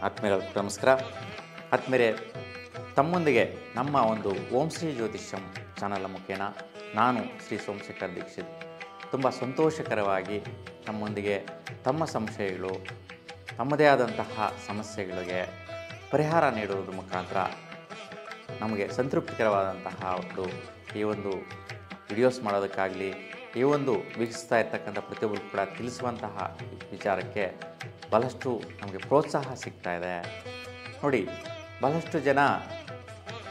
ಆತ್ಮೀಯರ ನಮಸ್ಕಾರ. ಆತ್ಮೀಯರೇ, ತಮ್ಮೊಂದಿಗೆ ನಮ್ಮ ಒಂದು ಓಂ ಶ್ರೀ ಜ್ಯೋತಿಷ್ಯಂ ಚಾನಲ್ ಮುಖೇನ ನಾನು ಶ್ರೀ ಸೋಮಶೇಖರ್ ದೀಕ್ಷಿತ್ ತುಂಬ ಸಂತೋಷಕರವಾಗಿ ತಮ್ಮೊಂದಿಗೆ ತಮ್ಮ ಸಂಶಯಗಳು, ತಮ್ಮದೇ ಆದಂತಹ ಸಮಸ್ಯೆಗಳಿಗೆ ಪರಿಹಾರ ನೀಡುವುದರ ಮುಖಾಂತರ ನಮಗೆ ಸಂತೃಪ್ತಿಕರವಾದಂತಹ ಈ ಒಂದು ವಿಡಿಯೋಸ್ ಮಾಡೋದಕ್ಕಾಗಲಿ, ಈ ಒಂದು ವೀಕ್ಷಿಸ್ತಾ ಇರ್ತಕ್ಕಂಥ ಪ್ರತಿಯೊಬ್ಬರು ಕೂಡ ತಿಳಿಸುವಂತಹ ವಿಚಾರಕ್ಕೆ ಬಹಳಷ್ಟು ನಮಗೆ ಪ್ರೋತ್ಸಾಹ ಸಿಗ್ತಾ ಇದೆ. ನೋಡಿ, ಬಹಳಷ್ಟು ಜನ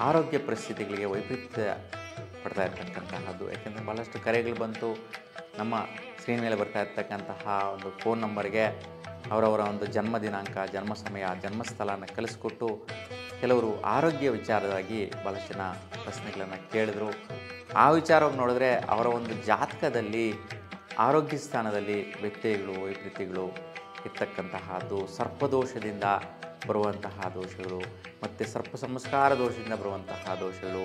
ಆರೋಗ್ಯ ಪರಿಸ್ಥಿತಿಗಳಿಗೆ ವೈಪರೀತ್ಯ ಪಡ್ತಾ ಇರ್ತಕ್ಕಂತಹದ್ದು. ಯಾಕೆಂದರೆ ಬಹಳಷ್ಟು ಕರೆಗಳು ಬಂತು, ನಮ್ಮ ಸ್ಕ್ರೀನ್ ಮೇಲೆ ಬರ್ತಾ ಇರ್ತಕ್ಕಂತಹ ಒಂದು ಫೋನ್ ನಂಬರ್ಗೆ ಅವರವರ ಒಂದು ಜನ್ಮ ದಿನಾಂಕ, ಜನ್ಮ ಸಮಯ, ಜನ್ಮಸ್ಥಳನ ಕಳಿಸ್ಕೊಟ್ಟು ಕೆಲವರು ಆರೋಗ್ಯ ವಿಚಾರವಾಗಿ ಭಾಳಷ್ಟು ಜನ ಪ್ರಶ್ನೆಗಳನ್ನು ಕೇಳಿದ್ರು. ಆ ವಿಚಾರವಾಗಿ ನೋಡಿದ್ರೆ ಅವರ ಒಂದು ಜಾತಕದಲ್ಲಿ ಆರೋಗ್ಯ ಸ್ಥಾನದಲ್ಲಿ ವ್ಯತ್ಯಯಗಳು, ವೈಪರೀತ್ಯಗಳು ಇರ್ತಕ್ಕಂತಹದ್ದು, ಸರ್ಪದೋಷದಿಂದ ಬರುವಂತಹ ದೋಷಗಳು, ಮತ್ತು ಸರ್ಪ ಸಂಸ್ಕಾರ ದೋಷದಿಂದ ಬರುವಂತಹ ದೋಷಗಳು,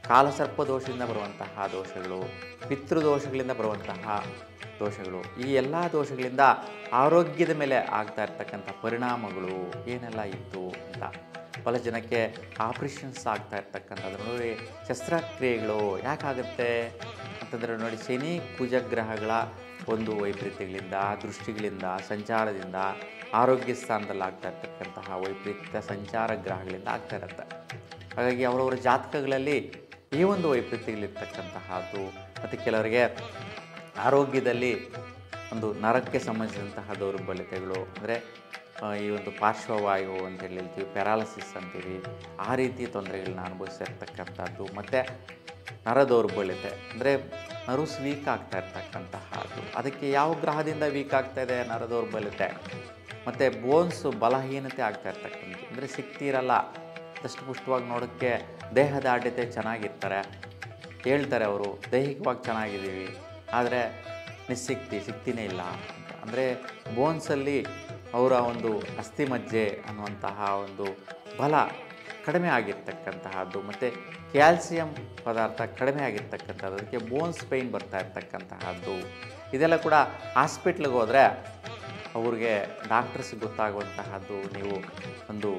ಕಾಲಸರ್ಪ ದೋಷದಿಂದ ಬರುವಂತಹ ದೋಷಗಳು, ಪಿತೃದೋಷಗಳಿಂದ ಬರುವಂತಹ ದೋಷಗಳು, ಈ ಎಲ್ಲ ದೋಷಗಳಿಂದ ಆರೋಗ್ಯದ ಮೇಲೆ ಆಗ್ತಾ ಇರ್ತಕ್ಕಂಥ ಪರಿಣಾಮಗಳು ಏನೆಲ್ಲ ಇತ್ತು ಅಂತ ಬಹಳ ಜನಕ್ಕೆ ಆಪ್ರೇಷನ್ಸ್ ಆಗ್ತಾ ಇರ್ತಕ್ಕಂಥದ್ದು ನೋಡಿ. ಶಸ್ತ್ರಕ್ರಿಯೆಗಳು ಯಾಕಾಗುತ್ತೆ ಅಂತಂದರೆ ನೋಡಿ, ಶನಿ ಕುಜಗ್ರಹಗಳ ಒಂದು ವೈಪರೀತ್ಯಗಳಿಂದ, ದೃಷ್ಟಿಗಳಿಂದ, ಸಂಚಾರದಿಂದ, ಆರೋಗ್ಯ ಸ್ಥಾನದಲ್ಲಿ ಆಗ್ತಾ ಇರ್ತಕ್ಕಂತಹ ವೈಪರೀತ್ಯ ಸಂಚಾರ ಗ್ರಹಗಳಿಂದ ಆಗ್ತಾ ಇರುತ್ತೆ. ಹಾಗಾಗಿ ಅವರವರ ಜಾತಕಗಳಲ್ಲಿ ಈ ಒಂದು ವೈಪರೀತ್ಯಗಳಿರ್ತಕ್ಕಂತಹದ್ದು, ಮತ್ತು ಕೆಲವರಿಗೆ ಆರೋಗ್ಯದಲ್ಲಿ ಒಂದು ನರಕ್ಕೆ ಸಂಬಂಧಿಸಿದಂತಹ ದೌರ್ಬಲ್ಯತೆಗಳು, ಅಂದರೆ ಈ ಒಂದು ಪಾರ್ಶ್ವವಾಯು ಅಂತೇಳಿ ಹೇಳ್ತೀವಿ, ಪ್ಯಾರಾಲಿಸಿಸ್ ಅಂತೀವಿ, ಆ ರೀತಿ ತೊಂದರೆಗಳನ್ನ ಅನುಭವಿಸಿರ್ತಕ್ಕಂಥದ್ದು, ಮತ್ತು ನರ ದೌರ್ಬಲ್ಯತೆ ಅಂದರೆ ನರ್ವ್ಸ್ ವೀಕ್ ಆಗ್ತಾ ಇರ್ತಕ್ಕಂತಹದ್ದು. ಅದಕ್ಕೆ ಯಾವ ಗ್ರಹದಿಂದ ವೀಕ್ ಆಗ್ತಾಯಿದೆ ನರ ದೌರ್ಬಲ್ಯತೆ, ಮತ್ತು ಬೋನ್ಸು ಬಲಹೀನತೆ ಆಗ್ತಾ ಇರ್ತಕ್ಕಂಥದ್ದು, ಅಂದರೆ ಶಕ್ತಿ ಇರಲ್ಲ, ದಷ್ಟಪುಷ್ಟವಾಗಿ ನೋಡೋಕ್ಕೆ ದೇಹದ ಆಡ್ಯತೆ ಚೆನ್ನಾಗಿರ್ತಾರೆ, ಹೇಳ್ತಾರೆ ಅವರು ದೈಹಿಕವಾಗಿ ಚೆನ್ನಾಗಿದ್ದೀವಿ, ಆದರೆ ಶಕ್ತಿನೇ ಇಲ್ಲ ಅಂತ. ಅಂದರೆ ಬೋನ್ಸಲ್ಲಿ ಅವರ ಒಂದು ಅಸ್ಥಿಮಜ್ಜೆ ಅನ್ನುವಂತಹ ಒಂದು ಬಲ ಕಡಿಮೆ ಆಗಿರ್ತಕ್ಕಂತಹದ್ದು, ಮತ್ತು ಕ್ಯಾಲ್ಸಿಯಂ ಪದಾರ್ಥ ಕಡಿಮೆ ಆಗಿರ್ತಕ್ಕಂಥದ್ದು, ಅದಕ್ಕೆ ಬೋನ್ಸ್ ಪೇಯ್ನ್ ಬರ್ತಾ ಇರ್ತಕ್ಕಂತಹದ್ದು. ಇದೆಲ್ಲ ಕೂಡ ಹಾಸ್ಪಿಟ್ಲಿಗೆ ಹೋದರೆ ಅವ್ರಿಗೆ ಡಾಕ್ಟರ್ಸ್ಗೆ ಗೊತ್ತಾಗುವಂತಹದ್ದು. ನೀವು ಒಂದು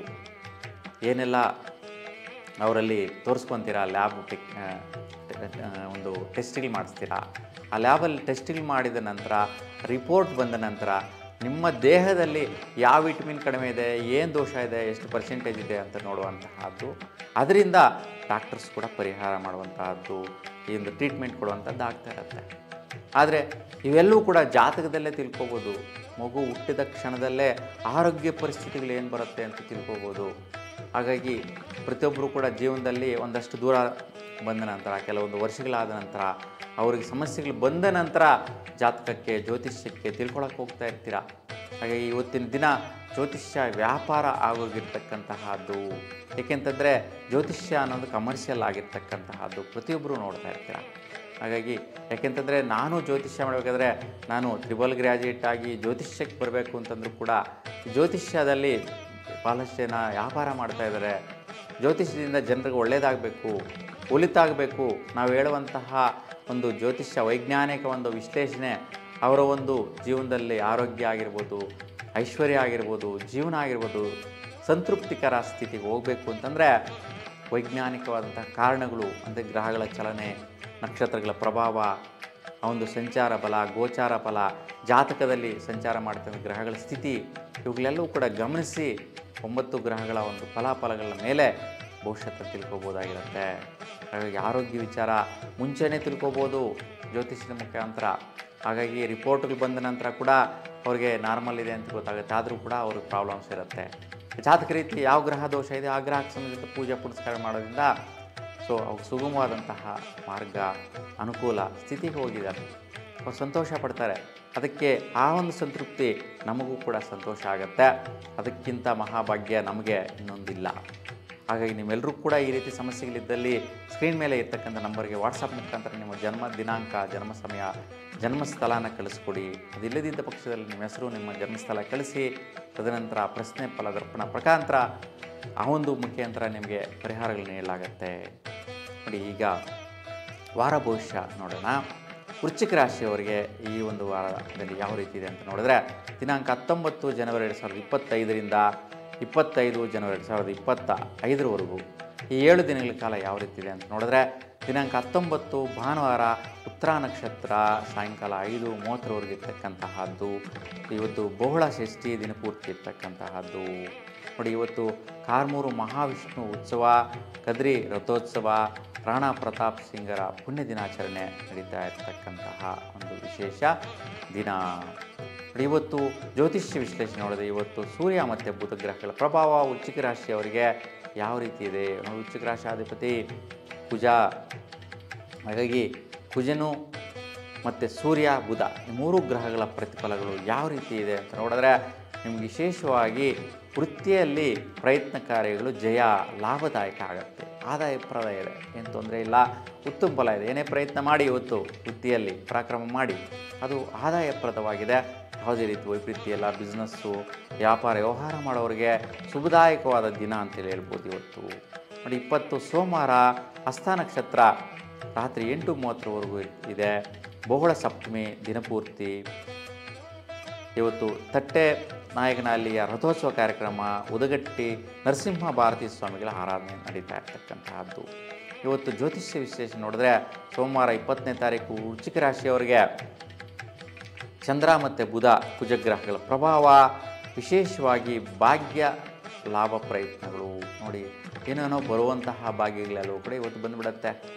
ಏನೆಲ್ಲ ಅವರಲ್ಲಿ ತೋರಿಸ್ಕೊತೀರಾ, ಲ್ಯಾಬ್ ಒಂದು ಟೆಸ್ಟ್ಗಳು ಮಾಡಿಸ್ತೀರಾ, ಆ ಲ್ಯಾಬಲ್ಲಿ ಟೆಸ್ಟ್ಗಳು ಮಾಡಿದ ನಂತರ ರಿಪೋರ್ಟ್ ಬಂದ ನಂತರ ನಿಮ್ಮ ದೇಹದಲ್ಲಿ ಯಾವ ವಿಟಮಿನ್ ಕಡಿಮೆ ಇದೆ, ಏನು ದೋಷ ಇದೆ, ಎಷ್ಟು ಪರ್ಸೆಂಟೇಜ್ ಇದೆ ಅಂತ ನೋಡುವಂತಹದ್ದು. ಅದರಿಂದ ಡಾಕ್ಟರ್ಸ್ ಕೂಡ ಪರಿಹಾರ ಮಾಡುವಂತಹದ್ದು, ಈ ಒಂದು ಟ್ರೀಟ್ಮೆಂಟ್ ಕೊಡುವಂಥದ್ದು ಆಗ್ತಾ ಇರುತ್ತೆ. ಆದರೆ ಇವೆಲ್ಲವೂ ಕೂಡ ಜಾತಕದಲ್ಲೇ ತಿಳ್ಕೊಬೋದು. ಮಗು ಹುಟ್ಟಿದ ಕ್ಷಣದಲ್ಲೇ ಆರೋಗ್ಯ ಪರಿಸ್ಥಿತಿಗಳು ಏನು ಬರುತ್ತೆ ಅಂತ ತಿಳ್ಕೊಬೋದು. ಹಾಗಾಗಿ ಪ್ರತಿಯೊಬ್ಬರು ಕೂಡ ಜೀವನದಲ್ಲಿ ಒಂದಷ್ಟು ದೂರ ಬಂದ ನಂತರ, ಕೆಲವೊಂದು ವರ್ಷಗಳಾದ ನಂತರ, ಅವ್ರಿಗೆ ಸಮಸ್ಯೆಗಳು ಬಂದ ನಂತರ ಜಾತಕಕ್ಕೆ, ಜ್ಯೋತಿಷ್ಯಕ್ಕೆ ತಿಳ್ಕೊಳಕ್ಕೆ ಹೋಗ್ತಾ ಇರ್ತೀರ. ಹಾಗಾಗಿ ಇವತ್ತಿನ ದಿನ ಜ್ಯೋತಿಷ್ಯ ವ್ಯಾಪಾರ ಆಗೋಗಿರ್ತಕ್ಕಂತಹದ್ದು. ಏಕೆಂತಂದರೆ ಜ್ಯೋತಿಷ್ಯ ಅನ್ನೋದು ಕಮರ್ಷಿಯಲ್ ಆಗಿರ್ತಕ್ಕಂತಹದ್ದು, ಪ್ರತಿಯೊಬ್ಬರು ನೋಡ್ತಾ ಇರ್ತೀರ. ಹಾಗಾಗಿ ಯಾಕೆಂತಂದರೆ ನಾನು ಜ್ಯೋತಿಷ್ಯ ಮಾಡಬೇಕಾದ್ರೆ ನಾನು ತ್ರಿಬಲ್ ಗ್ರ್ಯಾಜುಯೇಟ್ ಆಗಿ ಜ್ಯೋತಿಷ್ಯಕ್ಕೆ ಬರಬೇಕು ಅಂತಂದರೂ ಕೂಡ ಜ್ಯೋತಿಷ್ಯದಲ್ಲಿ ಭಾಳಷ್ಟು ಜನ ವ್ಯಾಪಾರ ಮಾಡ್ತಾಯಿದ್ದಾರೆ. ಜ್ಯೋತಿಷ್ಯದಿಂದ ಜನರಿಗೆ ಒಳ್ಳೆಯದಾಗಬೇಕು, ಒಳಿತಾಗಬೇಕು, ನಾವು ಹೇಳುವಂತಹ ಒಂದು ಜ್ಯೋತಿಷ್ಯ ವೈಜ್ಞಾನಿಕ ಒಂದು ವಿಶ್ಲೇಷಣೆ ಅವರ ಒಂದು ಜೀವನದಲ್ಲಿ ಆರೋಗ್ಯ ಆಗಿರ್ಬೋದು, ಐಶ್ವರ್ಯ ಆಗಿರ್ಬೋದು, ಜೀವನ ಆಗಿರ್ಬೋದು, ಸಂತೃಪ್ತಿಕರ ಸ್ಥಿತಿಗೆ ಹೋಗಬೇಕು ಅಂತಂದರೆ ವೈಜ್ಞಾನಿಕವಾದಂಥ ಕಾರಣಗಳು, ಅಂದರೆ ಗ್ರಹಗಳ ಚಲನೆ, ನಕ್ಷತ್ರಗಳ ಪ್ರಭಾವ, ಆ ಒಂದು ಸಂಚಾರ ಬಲ, ಗೋಚಾರ ಫಲ, ಜಾತಕದಲ್ಲಿ ಸಂಚಾರ ಮಾಡ್ತಕ್ಕಂಥ ಗ್ರಹಗಳ ಸ್ಥಿತಿ, ಇವುಗಳೆಲ್ಲವೂ ಕೂಡ ಗಮನಿಸಿ 9 ಗ್ರಹಗಳ ಒಂದು ಫಲಾಫಲಗಳ ಮೇಲೆ ಭವಿಷ್ಯத்தை ತಿಳ್ಕೊಬೋದಾಗಿರುತ್ತೆ. ಹಾಗಾಗಿ ಆರೋಗ್ಯ ವಿಚಾರ ಮುಂಚೆನೇ ತಿಳ್ಕೊಬೋದು ಜ್ಯೋತಿಷ್ಯದ ಮುಖಾಂತರ. ಹಾಗಾಗಿ ರಿಪೋರ್ಟ್ಗಳು ಬಂದ ನಂತರ ಕೂಡ ಅವ್ರಿಗೆ ನಾರ್ಮಲ್ ಇದೆ ಅಂತ ಗೊತ್ತಾಗುತ್ತೆ, ಆದರೂ ಕೂಡ ಅವ್ರಿಗೆ ಪ್ರಾಬ್ಲಮ್ಸ್ ಇರುತ್ತೆ. ಜಾತಕ ರೀತಿ ಯಾವ ಗ್ರಹ ದೋಷ ಇದೆ ಆ ಗ್ರಹಕ್ಕೆ ಸಂಬಂಧಿಸಿದ ಪೂಜೆ ಪುನಸ್ಕಾರ ಮಾಡೋದ್ರಿಂದ ಅವ್ರಿಗೆ ಸುಗಮವಾದಂತಹ ಮಾರ್ಗ, ಅನುಕೂಲ ಸ್ಥಿತಿಗೆ ಹೋಗಿದ್ದಾರೆ, ಅವ್ರು ಸಂತೋಷ ಪಡ್ತಾರೆ. ಅದಕ್ಕೆ ಆ ಒಂದು ಸಂತೃಪ್ತಿ ನಮಗೂ ಕೂಡ ಸಂತೋಷ ಆಗುತ್ತೆ. ಅದಕ್ಕಿಂತ ಮಹಾಭಾಗ್ಯ ನಮಗೆ ಇನ್ನೊಂದಿಲ್ಲ. ಹಾಗಾಗಿ ನೀವೆಲ್ಲರೂ ಕೂಡ ಈ ರೀತಿ ಸಮಸ್ಯೆಗಳಿದ್ದಲ್ಲಿ ಸ್ಕ್ರೀನ್ ಮೇಲೆ ಇರ್ತಕ್ಕಂಥ ನಂಬರ್ಗೆ ವಾಟ್ಸಪ್ ಮುಖಾಂತರ ನಿಮ್ಮ ಜನ್ಮ ದಿನಾಂಕ, ಜನ್ಮ ಸಮಯ, ಜನ್ಮಸ್ಥಳನ ಕಳಿಸ್ಕೊಡಿ. ಅದಿಲ್ಲದಿದ್ದ ಪಕ್ಷದಲ್ಲಿ ನಿಮ್ಮ ಹೆಸರು, ನಿಮ್ಮ ಜನ್ಮಸ್ಥಳ ಕಳಿಸಿ, ತದನಂತರ ಪ್ರಶ್ನೆ ಫಲ ದರ್ಪಣ ಪ್ರಕಾಂತರ ಆ ಒಂದು ಮುಖಾಂತರ ನಿಮಗೆ ಪರಿಹಾರಗಳು ನೀಡಲಾಗುತ್ತೆ. ನೋಡಿ, ಈಗ ವಾರ ಭವಿಷ್ಯ ನೋಡೋಣ. ವೃಶ್ಚಿಕ ರಾಶಿಯವರಿಗೆ ಈ ಒಂದು ವಾರದಲ್ಲಿ ಯಾವ ರೀತಿ ಇದೆ ಅಂತ ನೋಡಿದ್ರೆ, ದಿನಾಂಕ 19 ಜನವರಿ 2025ರಿಂದ 25 ಜನವರಿ 2025 ಈ 7 ದಿನಗಳ ಕಾಲ ಯಾವ ರೀತಿ ಇದೆ ಅಂತ ನೋಡಿದ್ರೆ, ದಿನಾಂಕ 19 ಭಾನುವಾರ ಉತ್ತರ ನಕ್ಷತ್ರ ಸಾಯಂಕಾಲ 5:30 ಇರ್ತಕ್ಕಂತಹದ್ದು. ಇವತ್ತು ಬಹುಳ ಷಷ್ಠಿ ದಿನಪೂರ್ತಿ ಇರ್ತಕ್ಕಂತಹದ್ದು. ನೋಡಿ, ಇವತ್ತು ಕಾರ್ಮೂರು ಮಹಾವಿಷ್ಣು ಉತ್ಸವ, ಕದ್ರಿ ರಥೋತ್ಸವ, ರಾಣಾ ಪ್ರತಾಪ್ ಸಿಂಗರ ಪುಣ್ಯ ದಿನಾಚರಣೆ ನಡೀತಾ ಇರ್ತಕ್ಕಂತಹ ಒಂದು ವಿಶೇಷ ದಿನ. ಇವತ್ತು ಜ್ಯೋತಿಷ್ಯ ವಿಶ್ಲೇಷಣೆ ನೋಡಿದ್ರೆ, ಇವತ್ತು ಸೂರ್ಯ ಮತ್ತು ಬುಧ ಗ್ರಹಗಳ ಪ್ರಭಾವ ವೃಶ್ಚಿಕ ರಾಶಿಯವರಿಗೆ ಯಾವ ರೀತಿ ಇದೆ. ವೃಶ್ಚಿಕ ರಾಶಿಯಾಧಿಪತಿ ಕುಜ, ಹಾಗಾಗಿ ಕುಜನು ಮತ್ತು ಸೂರ್ಯ ಬುಧ ಈ 3 ಗ್ರಹಗಳ ಪ್ರತಿಫಲಗಳು ಯಾವ ರೀತಿ ಇದೆ ಅಂತ ನೋಡಿದ್ರೆ, ನಿಮ್ಗೆ ವಿಶೇಷವಾಗಿ ವೃತ್ತಿಯಲ್ಲಿ ಪ್ರಯತ್ನ ಕಾರ್ಯಗಳು ಜಯ ಲಾಭದಾಯಕ ಆಗುತ್ತೆ, ಆದಾಯಪ್ರದ ಇದೆ, ಏನು ತೊಂದರೆ ಇಲ್ಲ, ಉತ್ತಮ ಫಲ ಇದೆ. ಏನೇ ಪ್ರಯತ್ನ ಮಾಡಿ ಇವತ್ತು ವೃತ್ತಿಯಲ್ಲಿ ಪರಾಕ್ರಮ ಮಾಡಿ ಅದು ಆದಾಯಪ್ರದವಾಗಿದೆ. ಯಾವುದೇ ರೀತಿ ವೈಪರೀತ್ಯ ಬಿಸ್ನೆಸ್ಸು, ವ್ಯಾಪಾರ ವ್ಯವಹಾರ ಮಾಡೋರಿಗೆ ಶುಭದಾಯಕವಾದ ದಿನ ಅಂತೇಳಿ ಹೇಳ್ಬೋದು ಇವತ್ತು. ನೋಡಿ, 20 ಸೋಮವಾರ ಹಸ್ತ ನಕ್ಷತ್ರ ರಾತ್ರಿ 8:30 ಇದೆ. ಬಹುಳ ಸಪ್ತಮಿ ದಿನಪೂರ್ತಿ. ಇವತ್ತು ತಟ್ಟೆ ನಾಯಕನಹಳ್ಳಿಯ ರಥೋತ್ಸವ ಕಾರ್ಯಕ್ರಮ, ಉದಗಟ್ಟಿ ನರಸಿಂಹ ಭಾರತಿ ಸ್ವಾಮಿಗಳ ಆರಾಧನೆ ನಡೀತಾ ಇರ್ತಕ್ಕಂತಹದ್ದು. ಇವತ್ತು ಜ್ಯೋತಿಷ್ಯ ವಿಶ್ಲೇಷಣೆ ನೋಡಿದ್ರೆ, ಸೋಮವಾರ 20ನೇ ತಾರೀಕು ವೃಶ್ಚಿಕ ರಾಶಿಯವರಿಗೆ ಚಂದ್ರ ಮತ್ತು ಬುಧ ಕುಜಗ್ರಹಗಳ ಪ್ರಭಾವ, ವಿಶೇಷವಾಗಿ ಭಾಗ್ಯ ಲಾಭ ಪ್ರಯತ್ನಗಳು. ನೋಡಿ, ಏನೇನೋ ಬರುವಂತಹ ಭಾಗ್ಯಗಳೆಲ್ಲವೂ ಕೂಡ ಇವತ್ತು ಬಂದುಬಿಡುತ್ತೆ.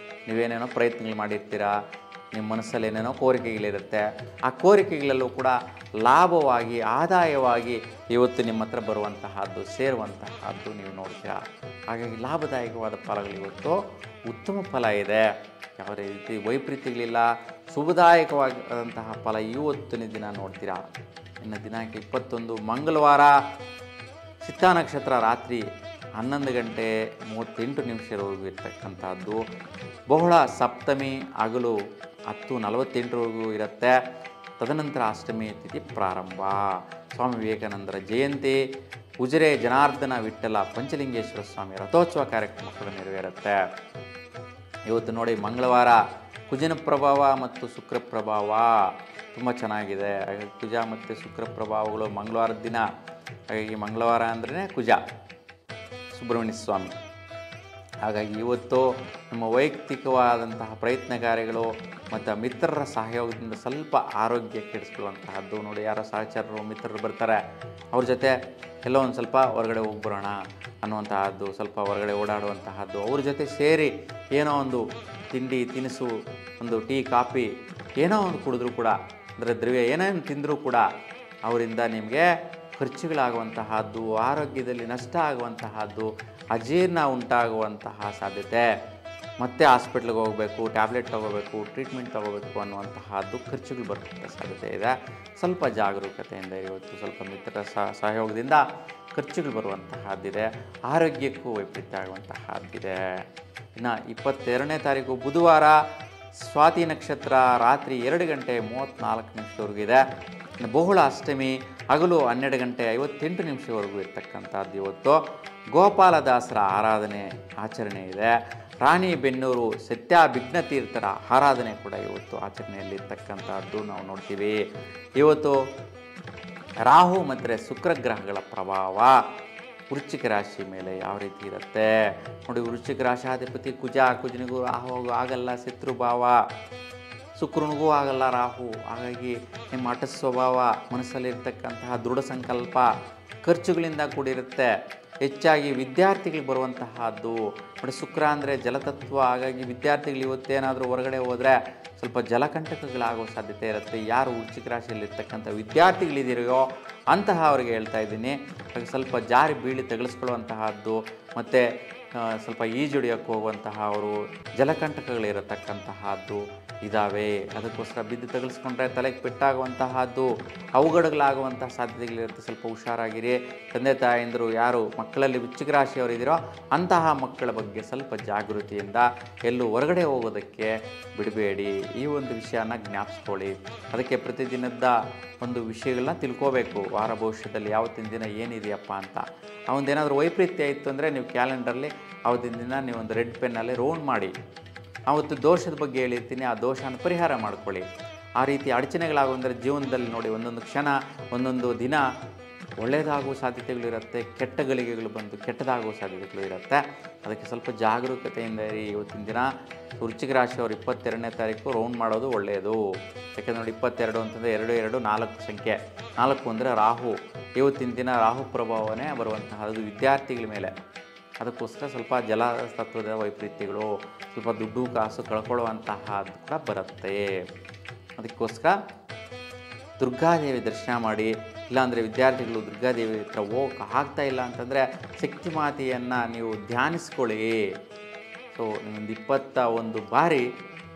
ನೀವೇನೇನೋ ಪ್ರಯತ್ನಗಳು ಮಾಡಿರ್ತೀರಾ, ನಿಮ್ಮ ಮನಸ್ಸಲ್ಲಿ ಏನೇನೋ ಕೋರಿಕೆಗಳಿರುತ್ತೆ, ಆ ಕೋರಿಕೆಗಳಲ್ಲೂ ಕೂಡ ಲಾಭವಾಗಿ ಆದಾಯವಾಗಿ ಇವತ್ತು ನಿಮ್ಮ ಹತ್ರ ಬರುವಂತಹದ್ದು, ಸೇರುವಂತಹದ್ದು ನೀವು ನೋಡ್ತೀರಾ. ಹಾಗಾಗಿ ಲಾಭದಾಯಕವಾದ ಫಲಗಳು ಇವತ್ತು ಉತ್ತಮ ಫಲ ಇದೆ. ಯಾವುದೇ ರೀತಿ ವೈಪರೀತ್ಯಗಳಿಲ್ಲ, ಶುಭದಾಯಕವಾದಂತಹ ಫಲ ಇವತ್ತಿನ ದಿನ ನೋಡ್ತೀರಾ. ಇನ್ನು ದಿನಾಂಕ 21 ಮಂಗಳವಾರ ಚಿತ್ತ ನಕ್ಷತ್ರ ರಾತ್ರಿ 11:38 ಇರ್ತಕ್ಕಂಥದ್ದು. ಬಹುಳ ಸಪ್ತಮಿ ಹಗಲು 10:48 ಇರುತ್ತೆ. ತದನಂತರ ಅಷ್ಟಮಿ ತಿಥಿ ಪ್ರಾರಂಭ. ಸ್ವಾಮಿ ವಿವೇಕಾನಂದರ ಜಯಂತಿ, ಉಜಿರೆ ಜನಾರ್ದನ ವಿಠ್ಠಲ ಪಂಚಲಿಂಗೇಶ್ವರ ಸ್ವಾಮಿ ರಥೋತ್ಸವ ಕಾರ್ಯಕ್ರಮ ಕೂಡ ನೆರವೇರುತ್ತೆ. ಇವತ್ತು ನೋಡಿ, ಮಂಗಳವಾರ ಕುಜನ ಪ್ರಭಾವ ಮತ್ತು ಶುಕ್ರ ಪ್ರಭಾವ ತುಂಬ ಚೆನ್ನಾಗಿದೆ. ಹಾಗಾಗಿ ಕುಜ ಮತ್ತು ಶುಕ್ರ ಪ್ರಭಾವಗಳು ಮಂಗಳವಾರದ ದಿನ. ಹಾಗಾಗಿ ಮಂಗಳವಾರ ಅಂದ್ರೆ ಕುಜ ಸುಬ್ರಹ್ಮಣ್ಯ ಸ್ವಾಮಿ. ಹಾಗಾಗಿ ಇವತ್ತು ನಿಮ್ಮ ವೈಯಕ್ತಿಕವಾದಂತಹ ಪ್ರಯತ್ನ ಕಾರ್ಯಗಳು ಮತ್ತು ಮಿತ್ರರ ಸಹಯೋಗದಿಂದ ಸ್ವಲ್ಪ ಆರೋಗ್ಯ ಕೆಡಿಸ್ಕೊಳ್ಳುವಂತಹದ್ದು. ನೋಡಿ, ಯಾರೋ ಸಹಚರರು ಮಿತ್ರರು ಬರ್ತಾರೆ, ಅವ್ರ ಜೊತೆ ಎಲ್ಲೋ ಒಂದು ಸ್ವಲ್ಪ ಹೊರಗಡೆ ಹೋಗ್ಬರೋಣ ಅನ್ನುವಂತಹದ್ದು, ಸ್ವಲ್ಪ ಹೊರಗಡೆ ಓಡಾಡುವಂತಹದ್ದು, ಅವ್ರ ಜೊತೆ ಸೇರಿ ಏನೋ ಒಂದು ತಿಂಡಿ ತಿನಿಸು, ಒಂದು ಟೀ ಕಾಫಿ ಏನೋ ಒಂದು ಕುಡಿದ್ರೂ ಕೂಡ, ಅಂದರೆ ದ್ರವ್ಯ ಏನೇನು ತಿಂದರೂ ಕೂಡ ಅವರಿಂದ ನಿಮಗೆ ಖರ್ಚುಗಳಾಗುವಂತಹದ್ದು, ಆರೋಗ್ಯದಲ್ಲಿ ನಷ್ಟ ಆಗುವಂತಹದ್ದು, ಅಜೀರ್ಣ ಉಂಟಾಗುವಂತಹ ಸಾಧ್ಯತೆ, ಮತ್ತೆ ಹಾಸ್ಪಿಟ್ಲಿಗೆ ಹೋಗಬೇಕು, ಟ್ಯಾಬ್ಲೆಟ್ ತೊಗೋಬೇಕು, ಟ್ರೀಟ್ಮೆಂಟ್ ತೊಗೋಬೇಕು ಅನ್ನುವಂತಹದ್ದು ಖರ್ಚುಗಳು ಬರ್ತಕ್ಕಂಥ ಸಾಧ್ಯತೆ ಇದೆ. ಸ್ವಲ್ಪ ಜಾಗರೂಕತೆಯಿಂದ ಇವತ್ತು ಸ್ವಲ್ಪ ಮಿತ್ರರ ಸಹಯೋಗದಿಂದ ಖರ್ಚುಗಳು ಬರುವಂತಹದ್ದಿದೆ. ಆರೋಗ್ಯಕ್ಕೂ ವೈಪರೀತ್ಯ ಆಗುವಂತಹದ್ದಿದೆ. ಇನ್ನು 22ನೇ ತಾರೀಕು ಬುಧವಾರ ಸ್ವಾತಿ ನಕ್ಷತ್ರ ರಾತ್ರಿ 2:34 ಇದೆ. ಬಹುಳ ಅಷ್ಟಮಿ ಹಗಲು 12:58 ಇರ್ತಕ್ಕಂಥದ್ದು. ಇವತ್ತು ಗೋಪಾಲದಾಸರ ಆರಾಧನೆ ಆಚರಣೆ ಇದೆ. ರಾಣಿಬೆನ್ನೂರು ಸತ್ಯಾಭಿಘ್ನ ತೀರ್ಥರ ಆರಾಧನೆ ಕೂಡ ಇವತ್ತು ಆಚರಣೆಯಲ್ಲಿರ್ತಕ್ಕಂಥದ್ದು ನಾವು ನೋಡ್ತೀವಿ. ಇವತ್ತು ರಾಹು ಮತ್ತು ಶುಕ್ರ ಗ್ರಹಗಳ ಪ್ರಭಾವ ವೃಶ್ಚಿಕ ರಾಶಿ ಮೇಲೆ ಯಾವ ರೀತಿ ಇರುತ್ತೆ ನೋಡಿ. ವೃಶ್ಚಿಕ ರಾಶಿಯಾಧಿಪತಿ ಕುಜನಿಗೂ ರಾಹು ಆಗಲ್ಲ ಶತ್ರುಭಾವ, ಶುಕ್ರನಿಗೂ ಆಗಲ್ಲ ರಾಹು. ಹಾಗಾಗಿ ನಿಮ್ಮ ಹಠ ಸ್ವಭಾವ, ಮನಸ್ಸಲ್ಲಿರ್ತಕ್ಕಂತಹ ದೃಢ ಸಂಕಲ್ಪ, ಖರ್ಚುಗಳಿಂದ ಕೂಡಿರುತ್ತೆ. ಹೆಚ್ಚಾಗಿ ವಿದ್ಯಾರ್ಥಿಗಳಿಗೆ ಬರುವಂತಹದ್ದು ನೋಡಿ. ಶುಕ್ರ ಅಂದರೆ ಜಲತತ್ವ. ಹಾಗಾಗಿ ವಿದ್ಯಾರ್ಥಿಗಳು ಇವತ್ತೇನಾದರೂ ಹೊರಗಡೆ ಹೋದರೆ ಸ್ವಲ್ಪ ಜಲಕಂಟಕಗಳಾಗೋ ಸಾಧ್ಯತೆ ಇರುತ್ತೆ. ಯಾರು ವೃಶ್ಚಿಕ ರಾಶಿಯಲ್ಲಿರ್ತಕ್ಕಂಥ ವಿದ್ಯಾರ್ಥಿಗಳಿದ್ದೀರೋ ಅಂತಹ ಅವ್ರಿಗೆ ಹೇಳ್ತಾ ಇದ್ದೀನಿ. ಹಾಗೆ ಸ್ವಲ್ಪ ಜಾರಿ ಬೀಳಿ ತೆಗೆಸ್ಕೊಳ್ಳುವಂತಹದ್ದು ಮತ್ತು ಸ್ವಲ್ಪ ಈಜುಡಿಯೋಕ್ಕೆ ಹೋಗುವಂತಹ ಅವರು ಜಲಕಂಟಕಗಳಿರತಕ್ಕಂತಹದ್ದು ಇದ್ದಾವೆ. ಅದಕ್ಕೋಸ್ಕರ ಬಿದ್ದು ತಗಲಿಸ್ಕೊಂಡ್ರೆ ತಲೆಗೆ ಪೆಟ್ಟಾಗುವಂತಹದ್ದು, ಅವಘಡಗಳಾಗುವಂತಹ ಸಾಧ್ಯತೆಗಳಿರುತ್ತೆ. ಸ್ವಲ್ಪ ಹುಷಾರಾಗಿರಿ. ತಂದೆ ತಾಯಂದಿರು ಯಾರು ಮಕ್ಕಳಲ್ಲಿ ವೃಶ್ಚಿಕ ರಾಶಿಯವರಿದ್ದೀರೋ ಅಂತಹ ಮಕ್ಕಳ ಬಗ್ಗೆ ಸ್ವಲ್ಪ ಜಾಗೃತಿಯಿಂದ ಎಲ್ಲೂ ಹೊರಗಡೆ ಹೋಗೋದಕ್ಕೆ ಬಿಡಬೇಡಿ. ಈ ಒಂದು ವಿಷಯನ ಜ್ಞಾಪಿಸ್ಕೊಳ್ಳಿ. ಅದಕ್ಕೆ ಪ್ರತಿದಿನದ ಒಂದು ವಿಷಯಗಳನ್ನ ತಿಳ್ಕೋಬೇಕು. ವಾರ ಭವಿಷ್ಯದಲ್ಲಿ ಯಾವತ್ತಿನ ದಿನ ಏನಿದೆಯಪ್ಪ ಅಂತ. ಅವನದೇನಾದರೂ ವೈಪರೀತ್ಯ ಇತ್ತು ಅಂದರೆ ನೀವು ಕ್ಯಾಲೆಂಡರ್ಲಿ ಅವತ್ತಿನ ದಿನ ನೀವು ಒಂದು ರೆಡ್ ಪೆನ್ನಲ್ಲಿ ರೌಂಡ್ ಮಾಡಿ, ಅವತ್ತು ದೋಷದ ಬಗ್ಗೆ ಹೇಳಿರ್ತೀನಿ, ಆ ದೋಷನ ಪರಿಹಾರ ಮಾಡ್ಕೊಳ್ಳಿ. ಆ ರೀತಿ ಅಡಚಣೆಗಳಾಗುವಂದರೆ ಜೀವನದಲ್ಲಿ ನೋಡಿ, ಒಂದೊಂದು ಕ್ಷಣ ಒಂದೊಂದು ದಿನ ಒಳ್ಳೆಯದಾಗುವ ಸಾಧ್ಯತೆಗಳಿರುತ್ತೆ, ಕೆಟ್ಟ ಗಳಿಗೆಗಳು ಬಂದು ಕೆಟ್ಟದಾಗುವ ಸಾಧ್ಯತೆಗಳು ಇರುತ್ತೆ. ಅದಕ್ಕೆ ಸ್ವಲ್ಪ ಜಾಗರೂಕತೆಯಿಂದ ಇರಿ. ಇವತ್ತಿನ ದಿನ ವೃಶ್ಚಿಕ ರಾಶಿಯವರು 22ನೇ ತಾರೀಕು ರೌಂಡ್ ಮಾಡೋದು ಒಳ್ಳೆಯದು. ಯಾಕೆಂದರೆ ನೋಡಿ 22 ಅಂತಂದರೆ 2 2 4 ಸಂಖ್ಯೆ, 4 ಅಂದರೆ ರಾಹು. ಇವತ್ತಿನ ದಿನ ರಾಹು ಪ್ರಭಾವನೆ ಬರುವಂತಹದ್ದು ವಿದ್ಯಾರ್ಥಿಗಳ ಮೇಲೆ. ಅದಕ್ಕೋಸ್ಕರ ಸ್ವಲ್ಪ ಜಲ ತತ್ವದ ವೈಪರೀತ್ಯಗಳು, ಸ್ವಲ್ಪ ದುಡ್ಡು ಕಾಸು ಕಳ್ಕೊಳ್ಳುವಂತಹದ್ದು ಕೂಡ ಬರುತ್ತೆ. ಅದಕ್ಕೋಸ್ಕರ ದುರ್ಗಾದೇವಿ ದರ್ಶನ ಮಾಡಿ. ಇಲ್ಲಾಂದರೆ ವಿದ್ಯಾರ್ಥಿಗಳು ದುರ್ಗಾದೇವಿ ಹತ್ರ ಹೋಗಕ್ಕೆ ಆಗ್ತಾ ಇಲ್ಲ ಅಂತಂದರೆ ಶಕ್ತಿ ಮಾತೆಯನ್ನು ನೀವು ಧ್ಯಾನಿಸ್ಕೊಳ್ಳಿ. ಸೊ ನಿಮ್ಮೊಂದು 21 ಬಾರಿ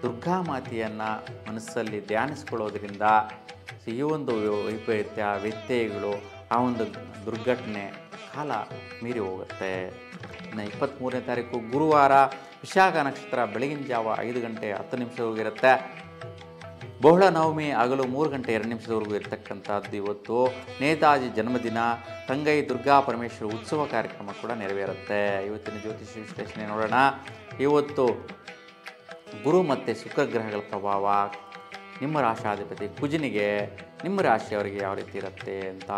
ದುರ್ಗಾ ಮಾತೆಯನ್ನು ಮನಸ್ಸಲ್ಲಿ ಧ್ಯಾನಿಸ್ಕೊಳ್ಳೋದ್ರಿಂದ ಈ ಒಂದು ವೈಪರೀತ್ಯ ವ್ಯತ್ಯಯಗಳು, ಆ ಒಂದು ದುರ್ಘಟನೆ ಕಾಲ ಮೀರಿ ಹೋಗುತ್ತೆ. ಇನ್ನು 23ನೇ ತಾರೀಕು ಗುರುವಾರ, ವಿಶಾಖ ನಕ್ಷತ್ರ ಬೆಳಗಿನ ಜಾವ 5 ಗಂಟೆ 10 ನಿಮಿಷವರೆಗಿರುತ್ತೆ. ಬಹುಳ ನವಮಿ ಹಗಲು 3 ಗಂಟೆ 2 ನಿಮಿಷದವರೆಗೂ ಇರತಕ್ಕಂಥದ್ದು. ಇವತ್ತು ನೇತಾಜಿ ಜನ್ಮದಿನ, ತಂಗೈ ದುರ್ಗಾ ಪರಮೇಶ್ವರ ಉತ್ಸವ ಕಾರ್ಯಕ್ರಮ ಕೂಡ ನೆರವೇರುತ್ತೆ. ಇವತ್ತಿನ ಜ್ಯೋತಿಷ ವಿಶ್ಲೇಷಣೆ ನೋಡೋಣ. ಇವತ್ತು ಗುರು ಮತ್ತು ಶುಕ್ರ ಗ್ರಹಗಳ ಪ್ರಭಾವ ನಿಮ್ಮ ರಾಶಾಧಿಪತಿ ಕುಜನಿಗೆ, ನಿಮ್ಮ ರಾಶಿಯವರಿಗೆ ಯಾವ ರೀತಿ ಇರುತ್ತೆ ಅಂತ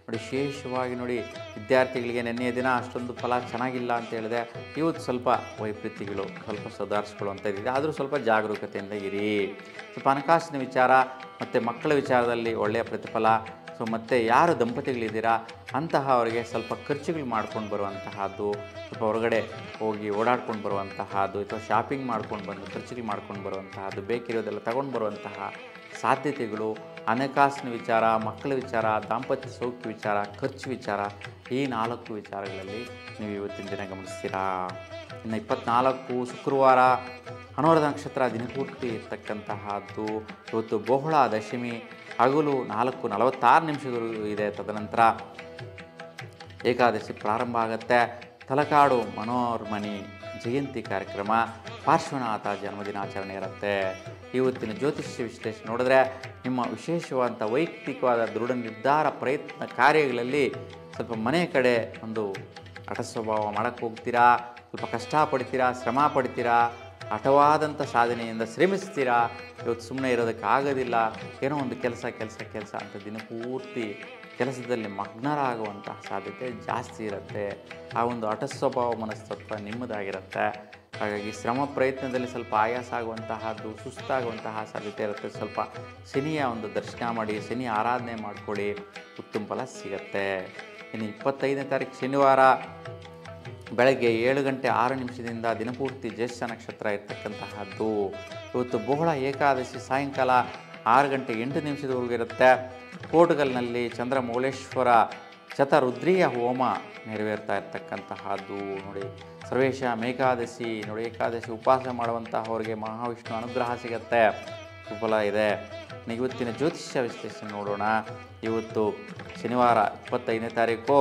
ನೋಡಿ. ವಿಶೇಷವಾಗಿ ನೋಡಿ, ವಿದ್ಯಾರ್ಥಿಗಳಿಗೆ ನಿನ್ನೆಯ ದಿನ ಅಷ್ಟೊಂದು ಫಲ ಚೆನ್ನಾಗಿಲ್ಲ ಅಂತ ಹೇಳಿದೆ. ಇವತ್ತು ಸ್ವಲ್ಪ ವೈಪರೀತ್ಯಗಳು ಸ್ವಲ್ಪ ಸುಧಾರಿಸ್ಕೊಳ್ಳುವಂಥ ಇದೆ. ಆದರೂ ಸ್ವಲ್ಪ ಜಾಗರೂಕತೆಯಿಂದ ಇರಿ. ಸ್ವಲ್ಪ ಹಣಕಾಸಿನ ವಿಚಾರ ಮತ್ತು ಮಕ್ಕಳ ವಿಚಾರದಲ್ಲಿ ಒಳ್ಳೆಯ ಪ್ರತಿಫಲ. ಸೊ ಮತ್ತು ಯಾರು ದಂಪತಿಗಳಿದ್ದೀರಾ ಅವರಿಗೆ ಸ್ವಲ್ಪ ಖರ್ಚುಗಳು ಮಾಡ್ಕೊಂಡು ಬರುವಂತಹದ್ದು, ಸ್ವಲ್ಪ ಹೊರಗಡೆ ಹೋಗಿ ಓಡಾಡ್ಕೊಂಡು ಬರುವಂತಹದ್ದು, ಅಥವಾ ಶಾಪಿಂಗ್ ಮಾಡ್ಕೊಂಡು ಬಂದು ಖರ್ಚುಗಳು ಮಾಡ್ಕೊಂಡು ಬರುವಂತಹದ್ದು, ಬೇಕಿರೋದೆಲ್ಲ ತಗೊಂಡು ಬರುವಂತಹ ಸಾಧ್ಯತೆಗಳು. ಹಣಕಾಸಿನ ವಿಚಾರ, ಮಕ್ಕಳ ವಿಚಾರ, ದಾಂಪತ್ಯ ಸೌಖ್ಯ ವಿಚಾರ, ಖರ್ಚು ವಿಚಾರ, ಈ 4 ವಿಚಾರಗಳಲ್ಲಿ ನೀವು ಇವತ್ತಿನ ದಿನ ಗಮನಿಸ್ತೀರಾ. ಇನ್ನು 24 ಶುಕ್ರವಾರ, ಅನುರಾಧ ನಕ್ಷತ್ರ ದಿನಪೂರ್ತಿ ಇರ್ತಕ್ಕಂತಹದ್ದು. ಇವತ್ತು ಬಹುಳ ದಶಮಿ ಹಗಲು 4:46 ನಿಮಿಷದವರೆಗೂ ಇದೆ. ತದನಂತರ ಏಕಾದಶಿ ಪ್ರಾರಂಭ ಆಗುತ್ತೆ. ತಲಕಾಡು ಮನೋರ್ಮಣಿ ಜಯಂತಿ ಕಾರ್ಯಕ್ರಮ, ಪಾರ್ಶ್ವನಾಥ ಜನ್ಮದಿನಾಚರಣೆ ಇರುತ್ತೆ. ಇವತ್ತಿನ ಜ್ಯೋತಿಷ್ಯ ವಿಶ್ಲೇಷಣೆ ನೋಡಿದ್ರೆ ನಿಮ್ಮ ವಿಶೇಷವಾದಂಥ ವೈಯಕ್ತಿಕವಾದ ದೃಢ ನಿರ್ಧಾರ ಪ್ರಯತ್ನ ಕಾರ್ಯಗಳಲ್ಲಿ ಸ್ವಲ್ಪ ಮನೆ ಕಡೆ ಒಂದು ಹಠ ಸ್ವಭಾವ ಮಾಡೋಕ್ಕೆ ಹೋಗ್ತೀರಾ, ಸ್ವಲ್ಪ ಕಷ್ಟಪಡ್ತೀರಾ, ಶ್ರಮ ಪಡ್ತೀರಾ, ಹಠವಾದಂಥ ಸಾಧನೆಯಿಂದ ಶ್ರಮಿಸ್ತೀರಾ. ಇವತ್ತು ಸುಮ್ಮನೆ ಇರೋದಕ್ಕೆ ಆಗೋದಿಲ್ಲ, ಏನೋ ಒಂದು ಕೆಲಸ ಅಂತ ದಿನಪೂರ್ತಿ ಕೆಲಸದಲ್ಲಿ ಮಗ್ನರಾಗುವಂತಹ ಸಾಧ್ಯತೆ ಜಾಸ್ತಿ ಇರುತ್ತೆ. ಆ ಒಂದು ಹಠ ಸ್ವಭಾವ ಮನಸ್ತತ್ವ ನಿಮ್ಮದಾಗಿರುತ್ತೆ. ಹಾಗಾಗಿ ಶ್ರಮ ಪ್ರಯತ್ನದಲ್ಲಿ ಸ್ವಲ್ಪ ಆಯಾಸ ಆಗುವಂತಹದ್ದು, ಸುಸ್ತಾಗುವಂತಹ ಸಾಧ್ಯತೆ ಇರುತ್ತೆ. ಸ್ವಲ್ಪ ಶನಿಯ ಒಂದು ದರ್ಶನ ಮಾಡಿ, ಶನಿ ಆರಾಧನೆ ಮಾಡಿಕೊಳ್ಳಿ, ಉತ್ತಮ ಫಲ ಸಿಗುತ್ತೆ. ಇನ್ನು 25ನೇ ತಾರೀಕು ಶನಿವಾರ ಬೆಳಗ್ಗೆ 7 ಗಂಟೆ 6 ನಿಮಿಷದಿಂದ ದಿನಪೂರ್ತಿ ಜ್ಯೇಷ್ಠ ನಕ್ಷತ್ರ ಇರ್ತಕ್ಕಂತಹದ್ದು. ಇವತ್ತು ಬಹುಳ ಏಕಾದಶಿ ಸಾಯಂಕಾಲ 6 ಗಂಟೆ 8 ನಿಮಿಷದವರೆಗೂ ಇರುತ್ತೆ. ಕೋಟಗಲ್ನಲ್ಲಿ ಚಂದ್ರಮೌಳೇಶ್ವರ ಶತರುದ್ರೀಯ ಹೋಮ ನೆರವೇರ್ತಾ ಇರ್ತಕ್ಕಂತಹದ್ದು. ನೋಡಿ, ಸರ್ವೇಶ ಏಕಾದಶಿ ನೋಡಿ, ಏಕಾದಶಿ ಉಪವಾಸ ಮಾಡುವಂತಹವರಿಗೆ ಮಹಾವಿಷ್ಣು ಅನುಗ್ರಹ ಸಿಗುತ್ತೆ, ಸುಫಲ ಇದೆ. ಇವತ್ತಿನ ಜ್ಯೋತಿಷ್ಯ ವಿಶ್ಲೇಷಣೆ ನೋಡೋಣ. ಇವತ್ತು ಶನಿವಾರ 25ನೇ ತಾರೀಕು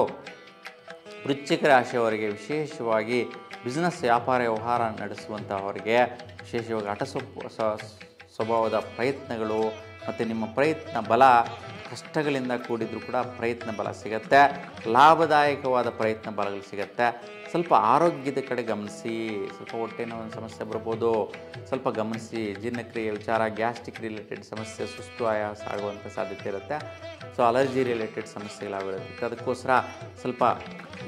ವೃಶ್ಚಿಕ ರಾಶಿಯವರಿಗೆ ವಿಶೇಷವಾಗಿ ಬಿಸ್ನೆಸ್ ವ್ಯಾಪಾರ ವ್ಯವಹಾರ ನಡೆಸುವಂತಹವರಿಗೆ ವಿಶೇಷವಾಗಿ ಹಠ ಸ್ವಭಾವದ ಪ್ರಯತ್ನಗಳು ಮತ್ತು ನಿಮ್ಮ ಪ್ರಯತ್ನ ಬಲ ಕಷ್ಟಗಳಿಂದ ಕೂಡಿದ್ರೂ ಕೂಡ ಪ್ರಯತ್ನ ಬಲ ಸಿಗುತ್ತೆ, ಲಾಭದಾಯಕವಾದ ಪ್ರಯತ್ನ ಬಲಗಳು ಸಿಗುತ್ತೆ. ಸ್ವಲ್ಪ ಆರೋಗ್ಯದ ಕಡೆ ಗಮನಿಸಿ. ಸ್ವಲ್ಪ ಹೊಟ್ಟೆನೋ ಒಂದು ಸಮಸ್ಯೆ ಬರ್ಬೋದು, ಸ್ವಲ್ಪ ಗಮನಿಸಿ. ಜೀರ್ಣಕ್ರಿಯೆ ವಿಚಾರ, ಗ್ಯಾಸ್ಟ್ರಿಕ್ ರಿಲೇಟೆಡ್ ಸಮಸ್ಯೆ, ಸುಸ್ತು ಆಯಾಸ ಆಗುವಂಥ ಸಾಧ್ಯತೆ ಇರುತ್ತೆ. ಸೊ ಅಲರ್ಜಿ ರಿಲೇಟೆಡ್ ಸಮಸ್ಯೆಗಳಾಗಿರುತ್ತೆ. ಅದಕ್ಕೋಸ್ಕರ ಸ್ವಲ್ಪ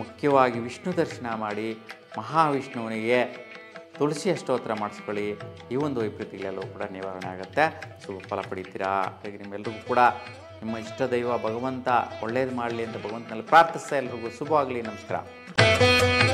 ಮುಖ್ಯವಾಗಿ ವಿಷ್ಣು ದರ್ಶನ ಮಾಡಿ, ಮಹಾವಿಷ್ಣುವಿನಿಗೆ ತುಳಸಿ ಸ್ತೋತ್ರ ಮಾಡಿಸ್ಕೊಳ್ಳಿ. ಈ ಒಂದು ವೈಪರೀತ್ಯಗಳೆಲ್ಲವೂ ಕೂಡ ನಿವಾರಣೆ ಆಗುತ್ತೆ, ಶುಭ ಫಲ ಪಡಿತೀರಾ. ಹಾಗಾಗಿ ನಿಮ್ಮೆಲ್ಲರಿಗೂ ಕೂಡ ನಿಮ್ಮ ಇಷ್ಟ ದೈವ ಭಗವಂತ ಒಳ್ಳೇದು ಮಾಡಲಿ ಅಂತ ಭಗವಂತನಲ್ಲಿ ಪ್ರಾರ್ಥಿಸ್ತಾ ಎಲ್ರಿಗೂ ಶುಭವಾಗಲಿ. ನಮಸ್ಕಾರ.